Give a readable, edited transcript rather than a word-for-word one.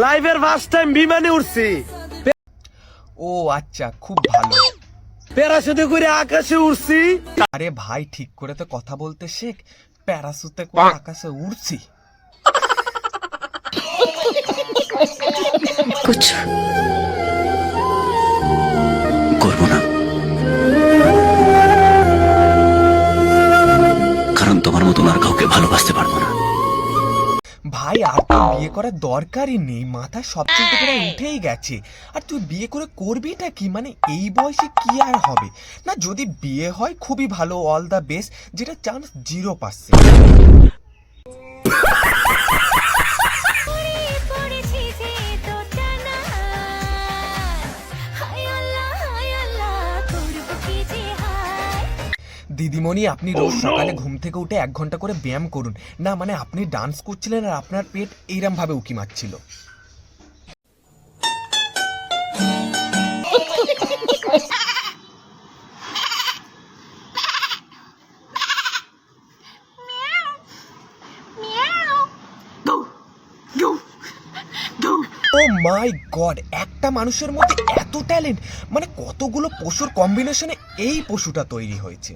লাইভের first time বিমানে উঠছি। ও আচ্ছা, খুব ভালো। প্যারাশুটে করে আকাশে উঠছি। আরে ভাই, ঠিক করে তো কথা বলতে শেখ। প্যারাসুটে করে আকাশে উড়ছি। कुछ করব না, কারণ তোমার মতন আর কাউকে ভালোবাসতে পারবো না। ভাই, আর তো বিয়ে করার দরকারই নেই, মাথা সব চিন্তা করে উঠেই গেছে। আর তুই বিয়ে করে করবিটা কি? মানে এই বয়সে কি আর হবে না? যদি বিয়ে হয় খুবই ভালো, অল দ্য বেস্ট, যেটা চান্স 0%। দিদিমণি, আপনি রোজ সকালে ঘুম থেকে উঠে 1 ঘন্টা করে ব্যায়াম করুন না। মানে আপনি ডান্স করছিলেন আর আপনার পেট এইরকম ভাবে উকি মারছিল। ও মাই গড, একটা মানুষের মধ্যে এত ট্যালেন্ট! মানে কতগুলো পশুর কম্বিনেশনে এই পশুটা তৈরি হয়েছে।